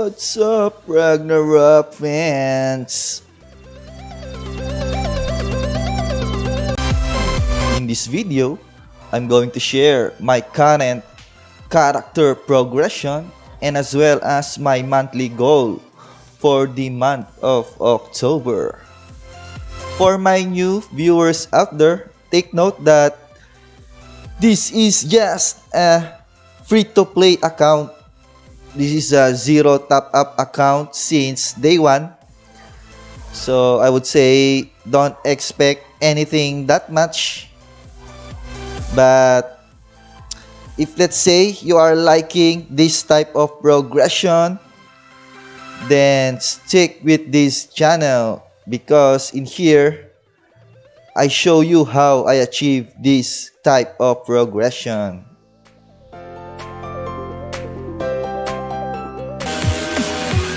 What's up, Ragnarok fans? In this video, I'm going to share my current character progression and as well as my monthly goal for the month of October. For my new viewers out there, take note that this is just a free-to-play account. This is a zero top-up account since day one. So I would say don't expect anything that much. But if let's say you are liking this type of progression, then stick with this channel because in here I show you how I achieve this type of progression.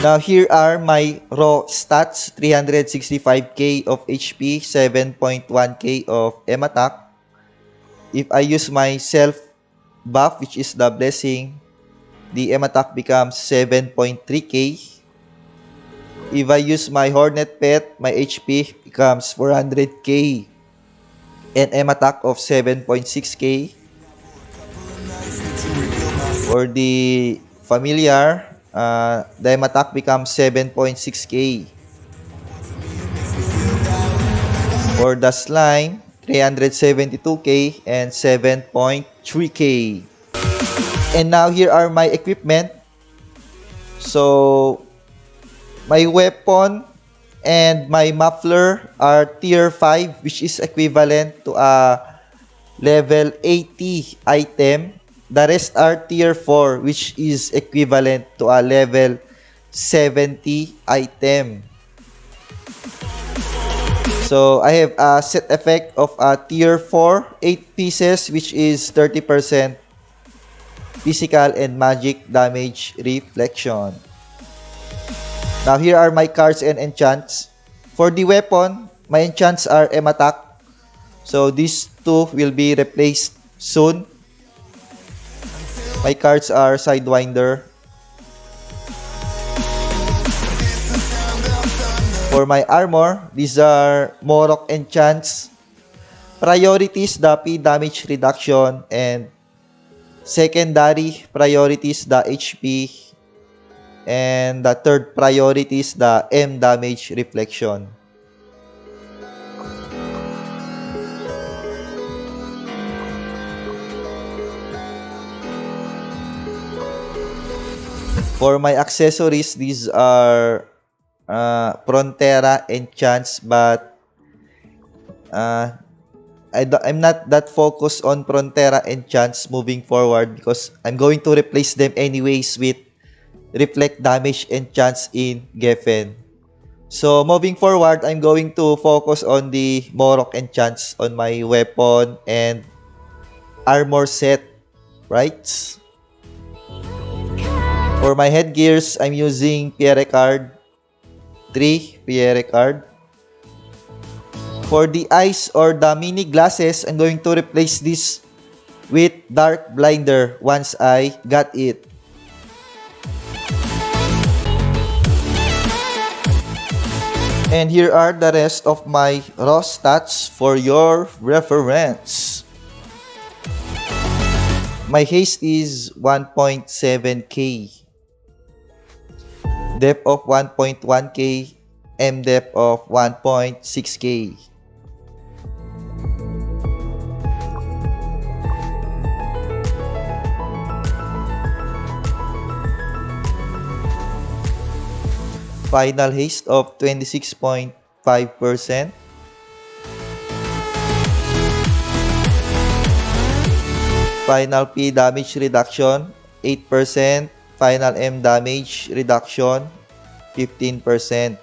Now here are my raw stats: 365k of HP, 7.1k of M attack. If I use my self buff, which is the blessing, the M attack becomes 7.3k. If I use my Hornet pet, my HP becomes 400k and M attack of 7.6k. For the familiar, the M attack becomes 7.6k. For the slime, 372k and 7.3k. And now here are my equipment. So my weapon and my muffler are tier 5, which is equivalent to a level 80 item. The rest are tier 4, which is equivalent to a level 70 item. So I have a set effect of a tier 4, 8 pieces, which is 30% physical and magic damage reflection. Now here are my cards and enchants. For the weapon, my enchants are M attack. So these two will be replaced soon. My cards are Sidewinder. For my armor, these are ROX enchants. Priorities, the P damage reduction, and secondary priorities, the HP, and the third priority is the M damage reflection. For my accessories, these are Frontera Enchants, but I'm not that focused on Frontera Enchants moving forward because I'm going to replace them anyways with reflect damage enchants in Geffen. So moving forward, I'm going to focus on the ROX enchants on my weapon and armor set, right? For my headgears, I'm using Pierre card 3 Pierre card. For the eyes or the mini glasses, I'm going to replace this with Dark Blinder once I got it. And here are the rest of my raw stats for your reference. My haste is 1.7k. Depth of 1.1k. M depth of 1.6k. Final haste of 26.5%. Final P damage reduction 8%. Final M damage reduction 15%.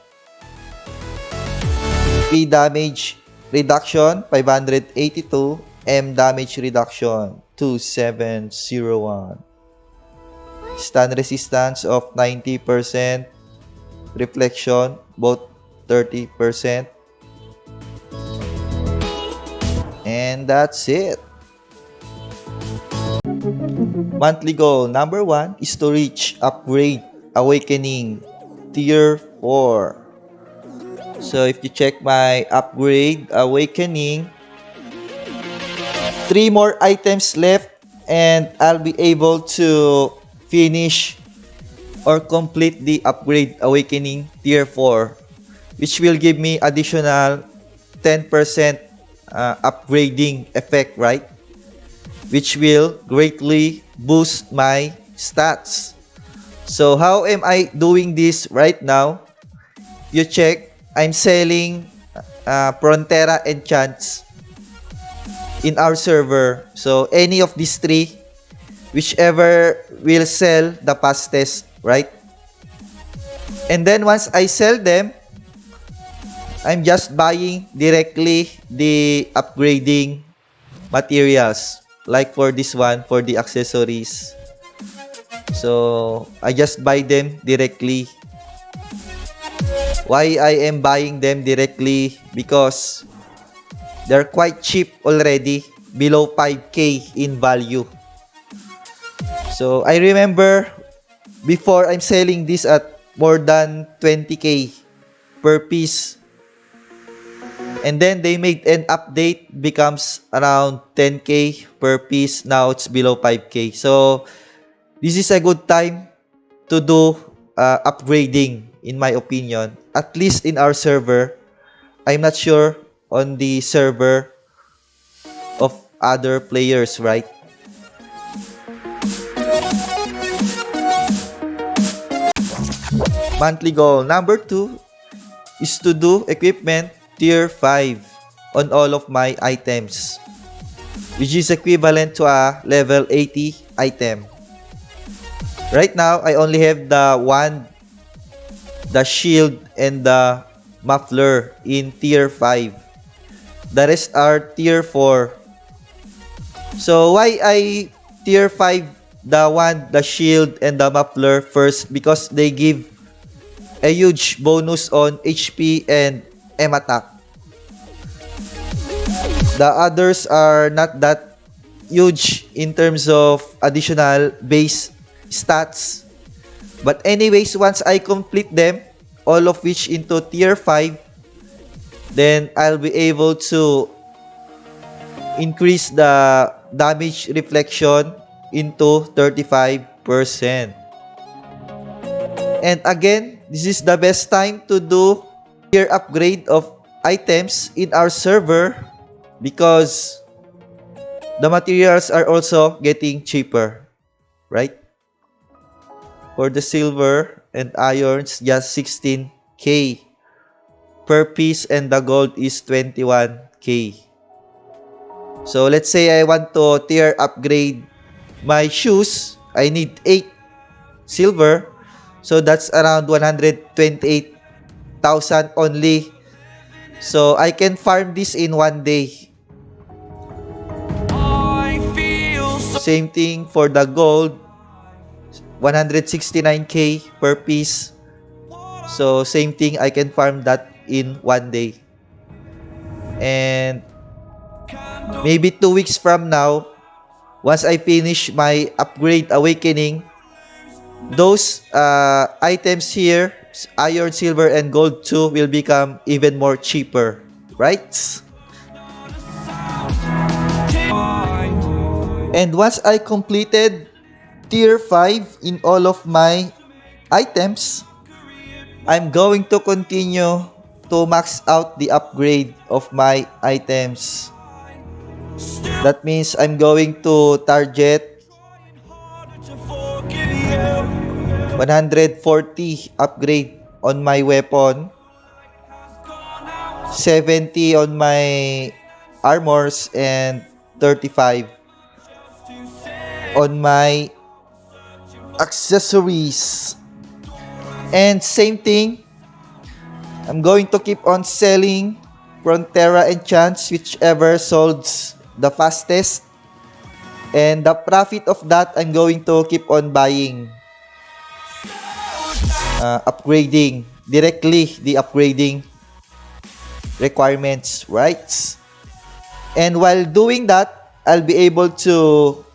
P damage reduction 582. M damage reduction 2701. Stun resistance of 90%. Reflection, both 30%. And that's it. Monthly goal number 1 is to reach upgrade Awakening Tier 4. So if you check my upgrade Awakening, 3 more items left and I'll be able to finish or complete the upgrade Awakening Tier 4, which will give me additional 10% upgrading effect, right? Which will greatly boost my stats. So how am I doing this right now? You check, I'm selling Frontera Enchants in our server. So any of these three, whichever will sell the fastest, right? And then once I sell them, I'm just buying directly the upgrading materials. Like for this one, for the accessories. So I just buy them directly. Why I am buying them directly? Because they're quite cheap already, below 5k in value. So I remember before I'm selling this at more than 20k per piece. And then they made an update, becomes around 10k per piece. Now it's below 5k. So this is a good time to do upgrading, in my opinion. At least in our server. I'm not sure on the server of other players, right? Monthly goal number 2 is to do equipment tier 5 on all of my items, which is equivalent to a level 80 item. Right now, I only have the wand, the shield, and the muffler in tier 5. The rest are tier 4. So why I tier 5 the wand, the shield, and the muffler first? Because they give a huge bonus on HP and M attack. The others are not that huge in terms of additional base stats. But anyways, once I complete them, all of which into tier 5, then I'll be able to increase the damage reflection into 35%. And again, this is the best time to do tier upgrade of items in our server because the materials are also getting cheaper, right? For the silver and irons, just 16k per piece, and the gold is 21k. So let's say I want to tier upgrade my shoes. I need 8 silver. So that's around 128,000 only. So I can farm this in one day. Same thing for the gold. 169k per piece. So same thing, I can farm that in one day. And maybe 2 weeks from now, once I finish my upgrade awakening, those items here, iron, silver, and gold too, will become even more cheaper, right? And once I completed tier 5 in all of my items, I'm going to continue to max out the upgrade of my items. That means I'm going to target 140 upgrade on my weapon, 70 on my armors, and 35 on my accessories. And same thing, I'm going to keep on selling Frontera Enchants, whichever sold the fastest. And the profit of that, I'm going to keep on buying, upgrading directly the upgrading requirements, right? And while doing that, I'll be able to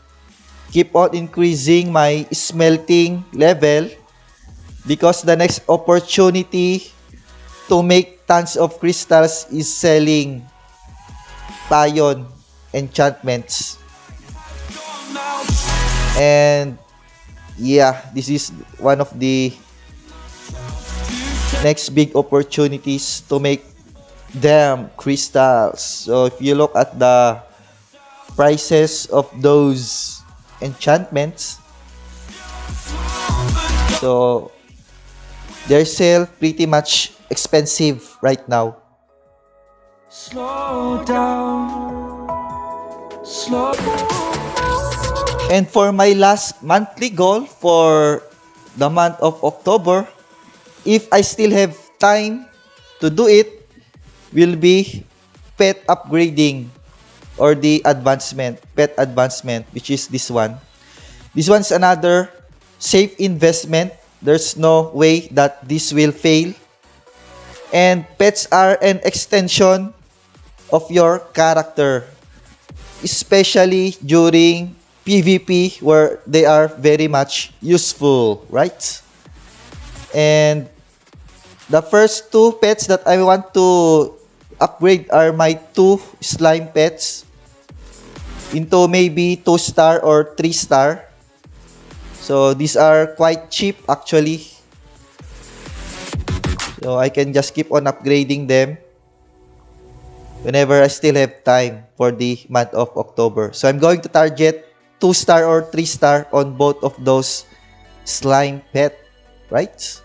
keep on increasing my smelting level because the next opportunity to make tons of crystals is selling payon enchantments. And yeah, this is one of the next big opportunities to make them crystals. So if you look at the prices of those enchantments, so they're sale pretty much expensive right now. Slow down. And for my last monthly goal for the month of October, if I still have time to do it, will be pet upgrading or the advancement, pet advancement, which is this one. This one's another safe investment. There's no way that this will fail. And pets are an extension of your character, especially during PvP where they are very much useful, right? And the first two pets that I want to upgrade are my two slime pets into maybe 2-star or 3-star. So these are quite cheap actually. So I can just keep on upgrading them whenever I still have time for the month of October. So I'm going to target 2-star or 3-star on both of those slime pet, right?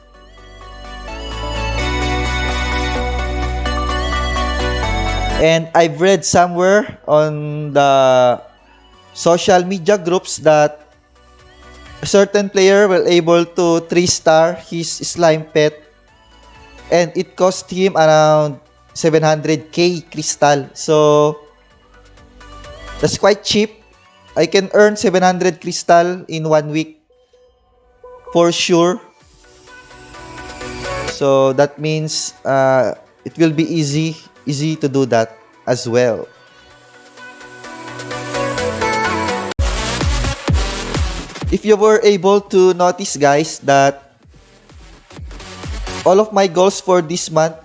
And I've read somewhere on the social media groups that a certain player will able to 3-star his slime pet and it cost him around 700k crystal. So that's quite cheap. I can earn 700 crystal in 1 week for sure. So that means it will be easy to do that as well. If you were able to notice, guys, that all of my goals for this month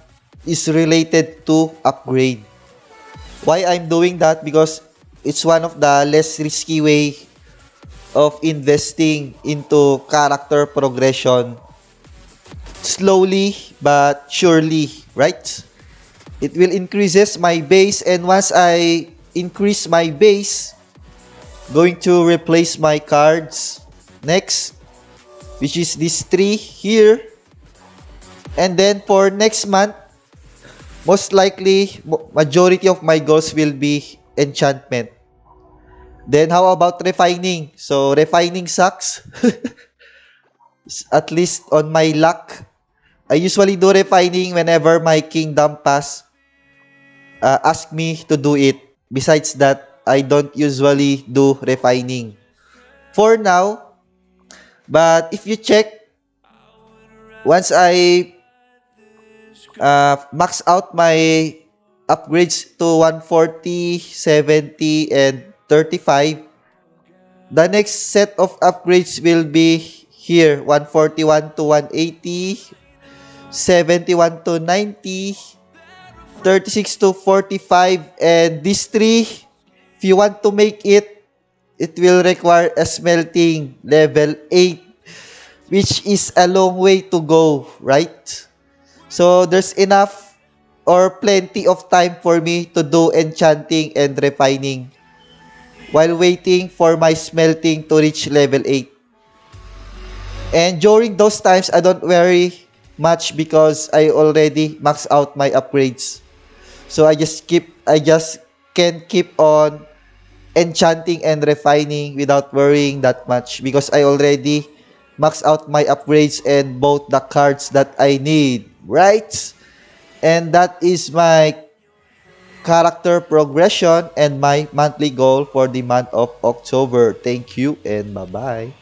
is related to upgrade. Why I'm doing that? Because it's one of the less risky way of investing into character progression. Slowly but surely, right? It will increases my base, and once I increase my base, going to replace my cards next, which is this 3 here. And then for next month, most likely majority of my goals will be enchantment. Then how about refining? So refining sucks. At least on my luck, I usually do refining whenever my kingdom pass ask me to do it. Besides that, I don't usually do refining for now. But if you check, once I max out my upgrades to 140, 70, and 35, the next set of upgrades will be here: 141 to 180, 71 to 90, 36 to 45, and these 3, if you want to make it, it will require a smelting level 8, which is a long way to go, right? So there's enough or plenty of time for me to do enchanting and refining while waiting for my smelting to reach level 8. And during those times, I don't worry much because I already maxed out my upgrades. So I just can keep on enchanting and refining without worrying that much because I already maxed out my upgrades and bought the cards that I need, right? And that is my character progression and my monthly goal for the month of October. Thank you and bye-bye.